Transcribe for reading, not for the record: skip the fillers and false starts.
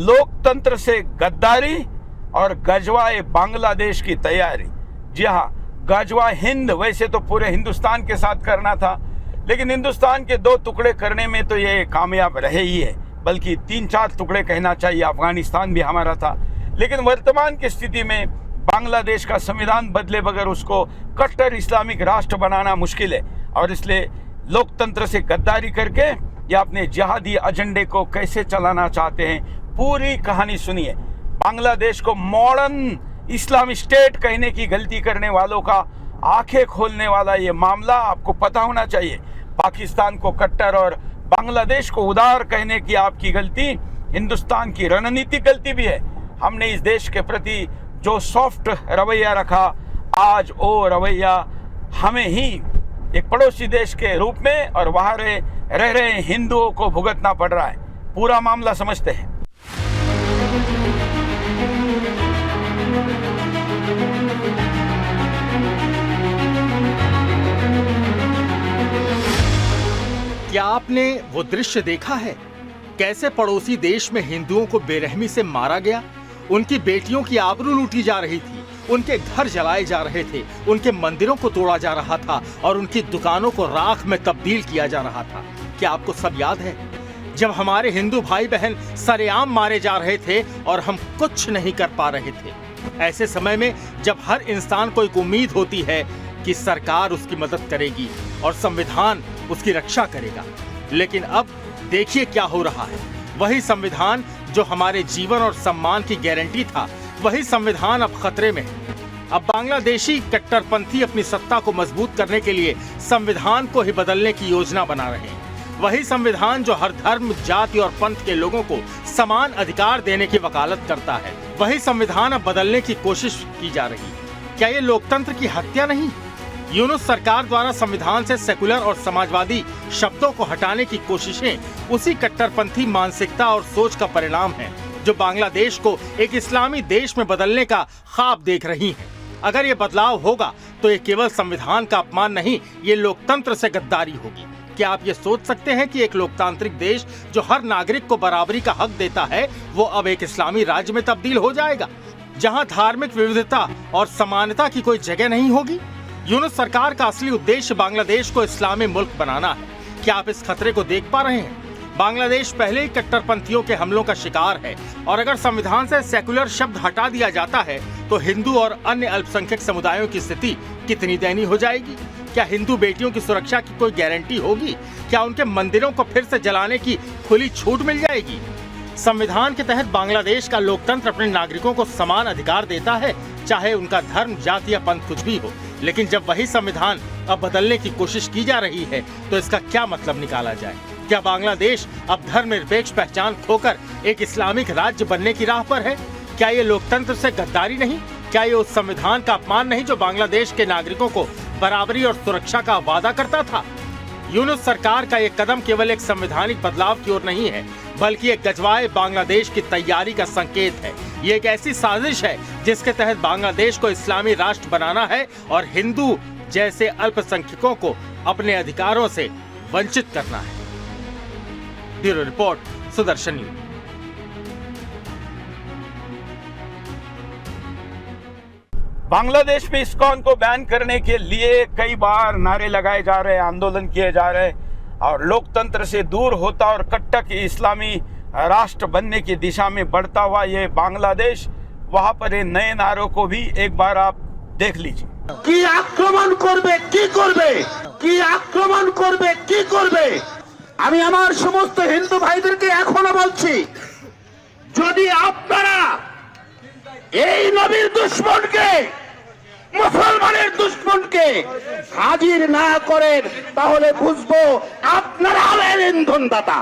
लोकतंत्र से गद्दारी और गजवाए बांग्लादेश की तैयारी। जी हाँ, गजवा हिंद वैसे तो पूरे हिंदुस्तान के साथ करना था, लेकिन हिंदुस्तान के 2 टुकड़े करने में तो ये कामयाब रहे ही है, बल्कि 3-4 टुकड़े कहना चाहिए। अफगानिस्तान भी हमारा था, लेकिन वर्तमान की स्थिति में बांग्लादेश का संविधान बदले बगैर उसको कट्टर इस्लामिक राष्ट्र बनाना मुश्किल है। और इसलिए लोकतंत्र से गद्दारी करके ये अपने जिहादी एजेंडे को कैसे चलाना चाहते हैं, पूरी कहानी सुनिए। बांग्लादेश को मॉडर्न इस्लामिक स्टेट कहने की गलती करने वालों का आंखें खोलने वाला ये मामला आपको पता होना चाहिए। पाकिस्तान को कट्टर और बांग्लादेश को उदार कहने की आपकी गलती हिंदुस्तान की रणनीतिक गलती भी है। हमने इस देश के प्रति जो सॉफ्ट रवैया रखा, आज वो रवैया हमें ही एक पड़ोसी देश के रूप में और वहां रह रहे हिंदुओं को भुगतना पड़ रहा है। पूरा मामला समझते हैं। क्या आपने वो दृश्य देखा है, कैसे पड़ोसी देश में हिंदुओं को बेरहमी से मारा गया, उनकी बेटियों की आबरू लूटी जा रही थी, उनके घर जलाए जा रहे थे, उनके मंदिरों को तोड़ा जा रहा था और उनकी दुकानों को राख में तब्दील किया जा रहा था। क्या आपको सब याद है? जब हमारे हिंदू भाई बहन सरेआम मारे जा रहे थे और हम कुछ नहीं कर पा रहे थे। ऐसे समय में जब हर इंसान को एक उम्मीद होती है कि सरकार उसकी मदद करेगी और संविधान उसकी रक्षा करेगा, लेकिन अब देखिए क्या हो रहा है। वही संविधान जो हमारे जीवन और सम्मान की गारंटी था, वही संविधान अब खतरे में है। अब बांग्लादेशी कट्टरपंथी अपनी सत्ता को मजबूत करने के लिए संविधान को ही बदलने की योजना बना रहे हैं। वही संविधान जो हर धर्म, जाति और पंथ के लोगों को समान अधिकार देने की वकालत करता है, वही संविधान अब बदलने की कोशिश की जा रही है। क्या ये लोकतंत्र की हत्या नहीं? यूनुस सरकार द्वारा संविधान से सेकुलर और समाजवादी शब्दों को हटाने की कोशिशें उसी कट्टरपंथी मानसिकता और सोच का परिणाम है जो बांग्लादेश को एक इस्लामी देश में बदलने का ख्वाब देख रही है। अगर ये बदलाव होगा तो ये केवल संविधान का अपमान नहीं, ये लोकतंत्र से गद्दारी होगी। क्या आप ये सोच सकते हैं कि एक लोकतांत्रिक देश जो हर नागरिक को बराबरी का हक देता है, वो अब एक इस्लामी राज्य में तब्दील हो जाएगा, जहां धार्मिक विविधता और समानता की कोई जगह नहीं होगी? यूनुस सरकार का असली उद्देश्य बांग्लादेश को इस्लामी मुल्क बनाना है। क्या आप इस खतरे को देख पा रहे हैं? बांग्लादेश पहले ही कट्टरपंथियों के हमलों का शिकार है और अगर संविधान से सेकुलर शब्द हटा दिया जाता है तो हिंदू और अन्य अल्पसंख्यक समुदायों की स्थिति कितनी दयनीय हो जाएगी। क्या हिंदू बेटियों की सुरक्षा की कोई गारंटी होगी? क्या उनके मंदिरों को फिर से जलाने की खुली छूट मिल जाएगी? संविधान के तहत बांग्लादेश का लोकतंत्र अपने नागरिकों को समान अधिकार देता है, चाहे उनका धर्म, जाति या पंथ कुछ भी हो। लेकिन जब वही संविधान अब बदलने की कोशिश की जा रही है तो इसका क्या मतलब निकाला जाए? क्या बांग्लादेश अब धर्मनिरपेक्ष पहचान खोकर एक इस्लामिक राज्य बनने की राह पर है? क्या ये लोकतंत्र से गद्दारी नहीं? क्या ये उस संविधान का अपमान नहीं जो बांग्लादेश के नागरिकों को बराबरी और सुरक्षा का वादा करता था? यूनुस सरकार का ये कदम केवल एक संवैधानिक बदलाव की ओर नहीं है, बल्कि एक गजवाए बांग्लादेश की तैयारी का संकेत है। ये एक ऐसी साजिश है जिसके तहत बांग्लादेश को इस्लामी राष्ट्र बनाना है और हिंदू जैसे अल्पसंख्यकों को अपने अधिकारों से वंचित करना है। Bureau report, Sudarshan news. Bangladesh में इस्कॉन को बैन करने के लिए कई बार नारे लगाए जा रहे हैं, आंदोलन किए जा रहे हैं और लोकतंत्र से दूर होता और कट्टर इस्लामी राष्ट्र बनने की दिशा में बढ़ता हुआ ये बांग्लादेश, वहां पर ये नए नारों को भी एक बार आप देख लीजिए। कि आक्रमण करबे की करबे, कि आक्रमण करबे की करबे। আমি আমার সমস্ত হিন্দু ভাইদেরকে এখনো বলছি, যদি আপনারা এই নবীর দুশমনকে, মুসলমানের দুশমনকে হাজির না করেন তাহলে বুঝবো আপনারা হলেন ইন্ধনদাতা।